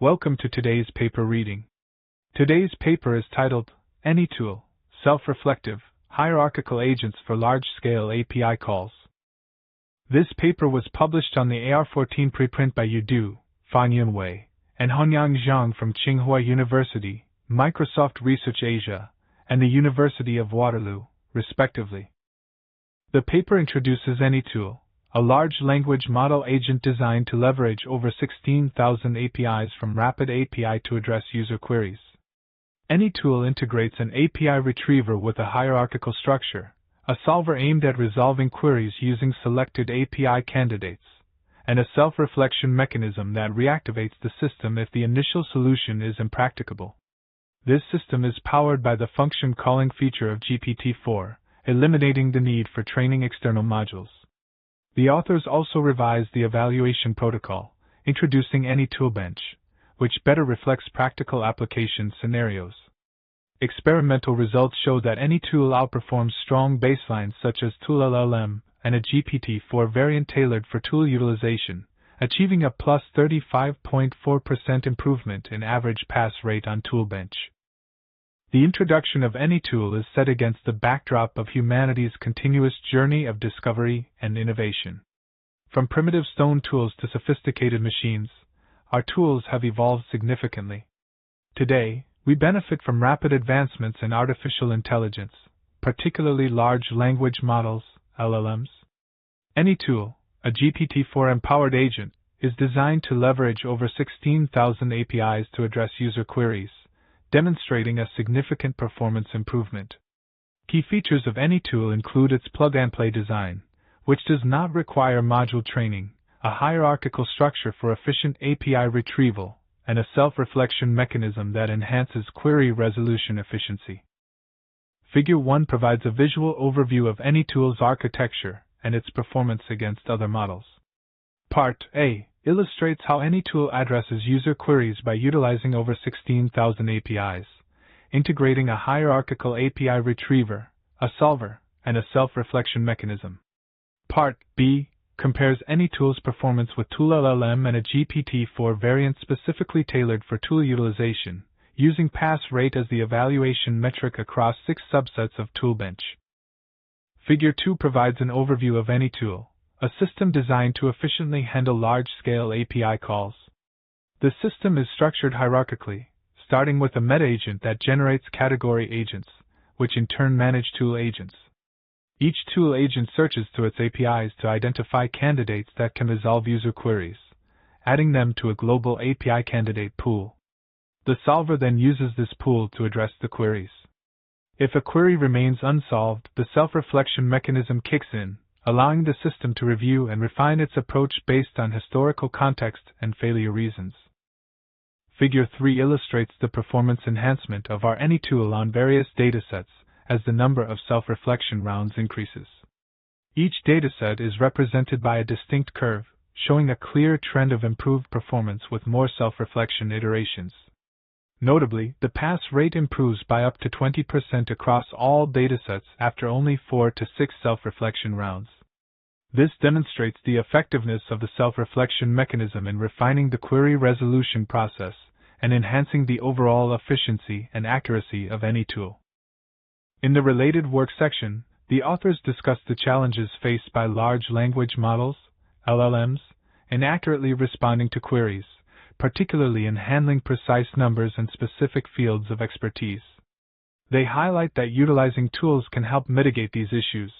Welcome to today's paper reading. Today's paper is titled, AnyTool, Self-Reflective, Hierarchical Agents for Large-Scale API Calls. This paper was published on the AR14 preprint by Yudu, Fangyun Wei, and Hongyang Zhang from Tsinghua University, Microsoft Research Asia, and the University of Waterloo, respectively. The paper introduces AnyTool, a large language model agent designed to leverage over 16,000 APIs from Rapid API to address user queries. AnyTool integrates an API retriever with a hierarchical structure, a solver aimed at resolving queries using selected API candidates, and a self-reflection mechanism that reactivates the system if the initial solution is impracticable. This system is powered by the function calling feature of GPT-4, eliminating the need for training external modules. The authors also revised the evaluation protocol, introducing AnyTool Bench, which better reflects practical application scenarios. Experimental results show that AnyTool outperforms strong baselines such as ToolLLM and a GPT-4 variant tailored for tool utilization, achieving a plus 35.4% improvement in average pass rate on ToolBench. The introduction of AnyTool is set against the backdrop of humanity's continuous journey of discovery and innovation. From primitive stone tools to sophisticated machines, our tools have evolved significantly. Today, we benefit from rapid advancements in artificial intelligence, particularly large language models, LLMs. AnyTool, a GPT-4-empowered agent, is designed to leverage over 16,000 APIs to address user queries, demonstrating a significant performance improvement. Key features of AnyTool include its plug-and-play design, which does not require module training, a hierarchical structure for efficient API retrieval, and a self-reflection mechanism that enhances query resolution efficiency. Figure 1 provides a visual overview of AnyTool's architecture and its performance against other models. Part A illustrates how AnyTool addresses user queries by utilizing over 16,000 APIs, integrating a hierarchical API retriever, a solver, and a self-reflection mechanism. Part B compares AnyTool's performance with ToolLLM and a GPT-4 variant specifically tailored for tool utilization, using pass rate as the evaluation metric across 6 subsets of ToolBench. Figure 2 provides an overview of AnyTool, a system designed to efficiently handle large-scale API calls. The system is structured hierarchically, starting with a meta agent that generates category agents, which in turn manage tool agents. Each tool agent searches through its APIs to identify candidates that can resolve user queries, adding them to a global API candidate pool. The solver then uses this pool to address the queries. If a query remains unsolved, the self-reflection mechanism kicks in, allowing the system to review and refine its approach based on historical context and failure reasons. Figure 3 illustrates the performance enhancement of our AnyTool on various datasets as the number of self-reflection rounds increases. Each dataset is represented by a distinct curve, showing a clear trend of improved performance with more self-reflection iterations. Notably, the pass rate improves by up to 20% across all datasets after only 4 to 6 self-reflection rounds. This demonstrates the effectiveness of the self-reflection mechanism in refining the query resolution process and enhancing the overall efficiency and accuracy of AnyTool. In the related work section, the authors discuss the challenges faced by large language models, LLMs, in accurately responding to queries, particularly in handling precise numbers and specific fields of expertise. They highlight that utilizing tools can help mitigate these issues.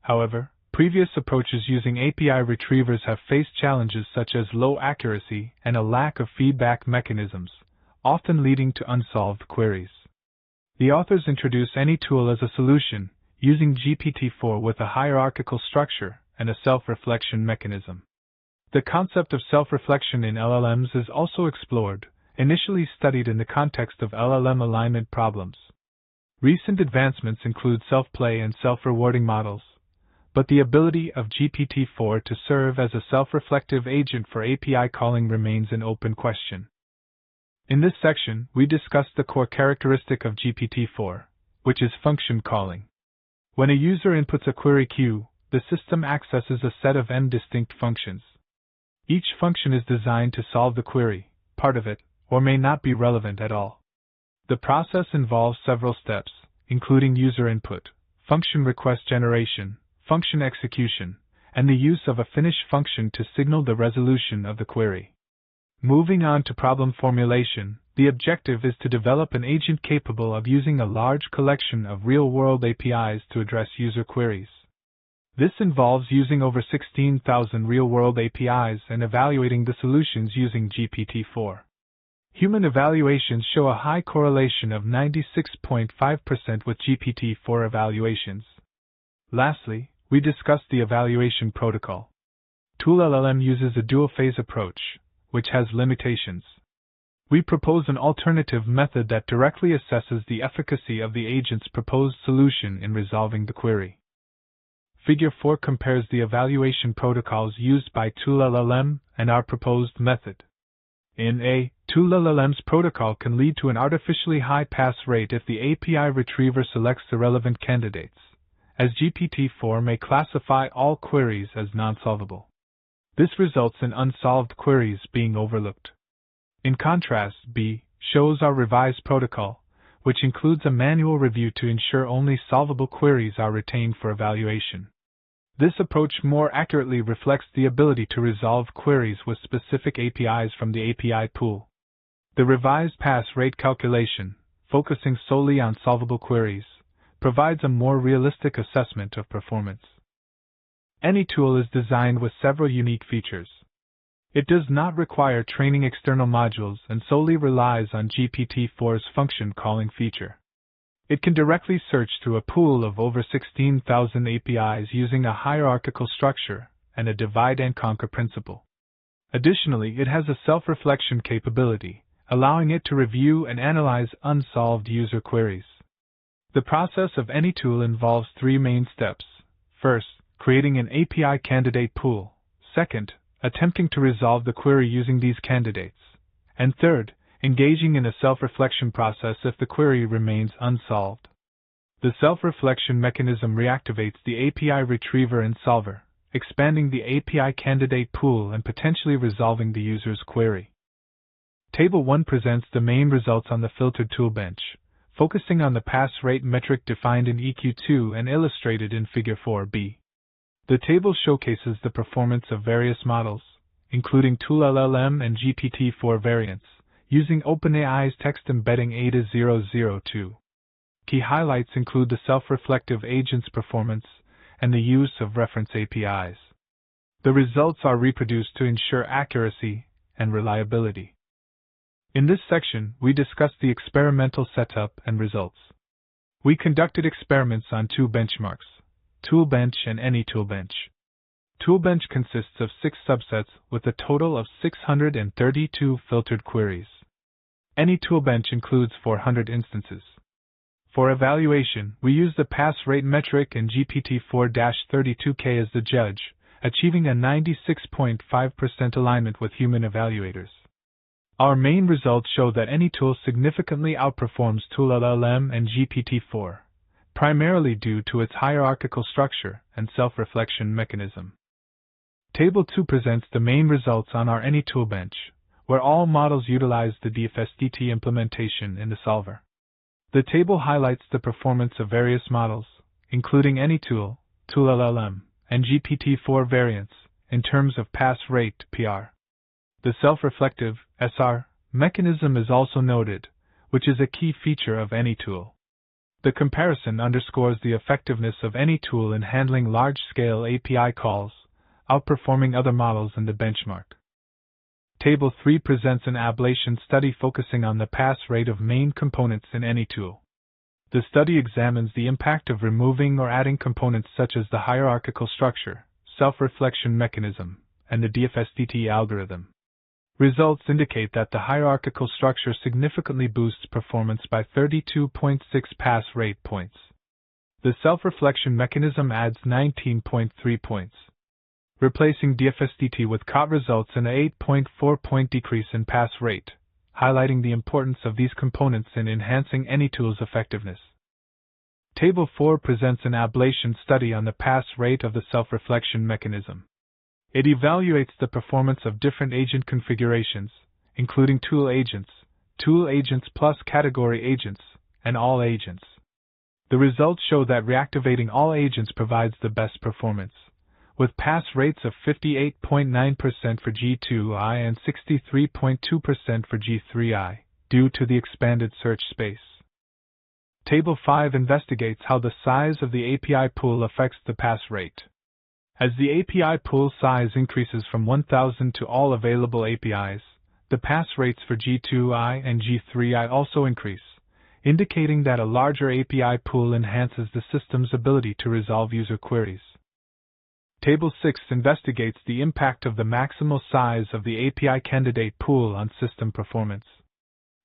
However, previous approaches using API retrievers have faced challenges such as low accuracy and a lack of feedback mechanisms, often leading to unsolved queries. The authors introduce AnyTool as a solution, using GPT-4 with a hierarchical structure and a self-reflection mechanism. The concept of self-reflection in LLMs is also explored, initially studied in the context of LLM alignment problems. Recent advancements include self-play and self-rewarding models, but the ability of GPT-4 to serve as a self-reflective agent for API calling remains an open question. In this section, we discuss the core characteristic of GPT-4, which is function calling. When a user inputs a query queue, the system accesses a set of n distinct functions. Each function is designed to solve the query, part of it, or may not be relevant at all. The process involves several steps, including user input, function request generation, function execution, and the use of a finished function to signal the resolution of the query. Moving on to problem formulation, the objective is to develop an agent capable of using a large collection of real-world APIs to address user queries. This involves using over 16,000 real-world APIs and evaluating the solutions using GPT-4. Human evaluations show a high correlation of 96.5% with GPT-4 evaluations. Lastly, we discussed the evaluation protocol. ToolLLM uses a dual-phase approach, which has limitations. We propose an alternative method that directly assesses the efficacy of the agent's proposed solution in resolving the query. Figure 4 compares the evaluation protocols used by ToolLLM and our proposed method. In A, ToolLLM's protocol can lead to an artificially high pass rate if the API retriever selects the relevant candidates, as GPT-4 may classify all queries as non-solvable. This results in unsolved queries being overlooked. In contrast, B shows our revised protocol, which includes a manual review to ensure only solvable queries are retained for evaluation. This approach more accurately reflects the ability to resolve queries with specific APIs from the API pool. The revised pass rate calculation, focusing solely on solvable queries, provides a more realistic assessment of performance. AnyTool is designed with several unique features. It does not require training external modules and solely relies on GPT-4's function calling feature. It can directly search through a pool of over 16,000 APIs using a hierarchical structure and a divide-and-conquer principle. Additionally, it has a self-reflection capability, allowing it to review and analyze unsolved user queries. The process of AnyTool involves three main steps. First, creating an API candidate pool. Second, attempting to resolve the query using these candidates. And third, engaging in a self-reflection process if the query remains unsolved. The self-reflection mechanism reactivates the API retriever and solver, expanding the API candidate pool and potentially resolving the user's query. Table 1 presents the main results on the filtered toolbench, focusing on the pass rate metric defined in EQ2 and illustrated in Figure 4b. The table showcases the performance of various models, including ToolLLM and GPT-4 variants, using OpenAI's text embedding ADA002. Key highlights include the self-reflective agent's performance and the use of reference APIs. The results are reproduced to ensure accuracy and reliability. In this section, we discuss the experimental setup and results. We conducted experiments on two benchmarks, ToolBench and AnyToolBench. ToolBench consists of 6 subsets with a total of 632 filtered queries. AnyToolBench includes 400 instances. For evaluation, we use the pass rate metric and GPT-4-32K as the judge, achieving a 96.5% alignment with human evaluators. Our main results show that AnyTool significantly outperforms ToolLLM and GPT-4, primarily due to its hierarchical structure and self-reflection mechanism. Table 2 presents the main results on our AnyToolBench, where all models utilize the DFSDT implementation in the solver. The table highlights the performance of various models, including AnyTool, ToolLLM, and GPT-4 variants, in terms of pass rate (PR). The self-reflective (SR) mechanism is also noted, which is a key feature of AnyTool. The comparison underscores the effectiveness of AnyTool in handling large-scale API calls, outperforming other models in the benchmark. Table 3 presents an ablation study focusing on the pass rate of main components in AnyTool. The study examines the impact of removing or adding components such as the hierarchical structure, self-reflection mechanism, and the DFSDT algorithm. Results indicate that the hierarchical structure significantly boosts performance by 32.6 pass rate points. The self-reflection mechanism adds 19.3 points. Replacing DFSDT with COT results in an 8.4-point decrease in pass rate, highlighting the importance of these components in enhancing AnyTool's effectiveness. Table 4 presents an ablation study on the pass rate of the self-reflection mechanism. It evaluates the performance of different agent configurations, including tool agents plus category agents, and all agents. The results show that reactivating all agents provides the best performance, with pass rates of 58.9% for G2I and 63.2% for G3I, due to the expanded search space. Table 5 investigates how the size of the API pool affects the pass rate. As the API pool size increases from 1,000 to all available APIs, the pass rates for G2I and G3I also increase, indicating that a larger API pool enhances the system's ability to resolve user queries. Table 6 investigates the impact of the maximal size of the API candidate pool on system performance.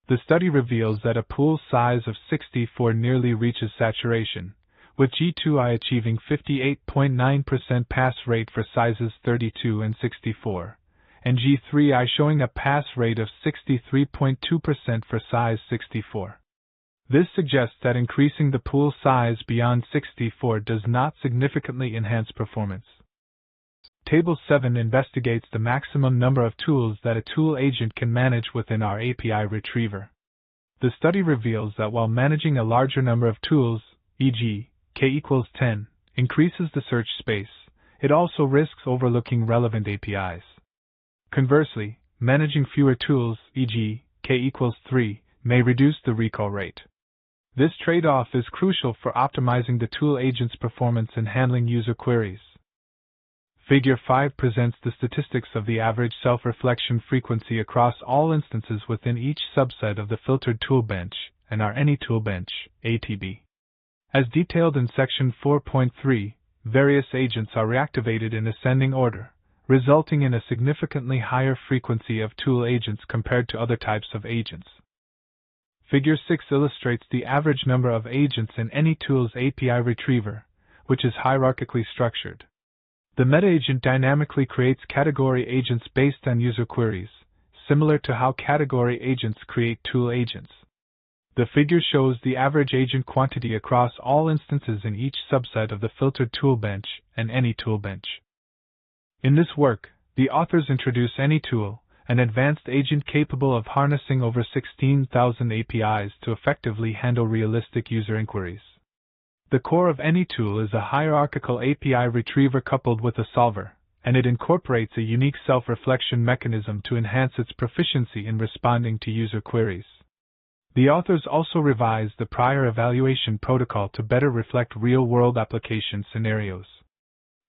The study reveals that a pool size of 64 nearly reaches saturation, with G2I achieving 58.9% pass rate for sizes 32 and 64, and G3I showing a pass rate of 63.2% for size 64. This suggests that increasing the pool size beyond 64 does not significantly enhance performance. Table 7 investigates the maximum number of tools that a tool agent can manage within our API retriever. The study reveals that while managing a larger number of tools, e.g., k equals 10, increases the search space, it also risks overlooking relevant APIs. Conversely, managing fewer tools, e.g., k equals 3, may reduce the recall rate. This trade-off is crucial for optimizing the tool agent's performance in handling user queries. Figure 5 presents the statistics of the average self-reflection frequency across all instances within each subset of the filtered tool bench and our AnyTool bench, ATB. As detailed in section 4.3, various agents are reactivated in ascending order, resulting in a significantly higher frequency of tool agents compared to other types of agents. Figure 6 illustrates the average number of agents in AnyTool's API retriever, which is hierarchically structured. The meta-agent dynamically creates category agents based on user queries, similar to how category agents create tool agents. The figure shows the average agent quantity across all instances in each subset of the filtered tool bench and AnyTool bench. In this work, the authors introduce AnyTool, an advanced agent capable of harnessing over 16,000 APIs to effectively handle realistic user inquiries. The core of AnyTool is a hierarchical API retriever coupled with a solver, and it incorporates a unique self-reflection mechanism to enhance its proficiency in responding to user queries. The authors also revised the prior evaluation protocol to better reflect real-world application scenarios.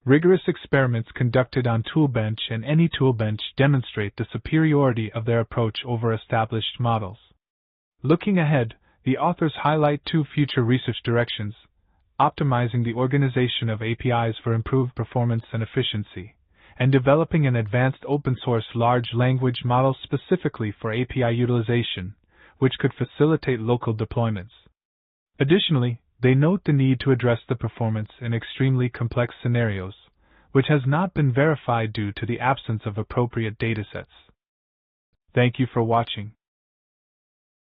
Rigorous experiments conducted on Toolbench and AnyToolbench demonstrate the superiority of their approach over established models. Looking ahead, the authors highlight two future research directions: optimizing the organization of APIs for improved performance and efficiency, and developing an advanced open-source large language model specifically for API utilization, which could facilitate local deployments. Additionally, they note the need to address the performance in extremely complex scenarios, which has not been verified due to the absence of appropriate datasets. Thank you for watching.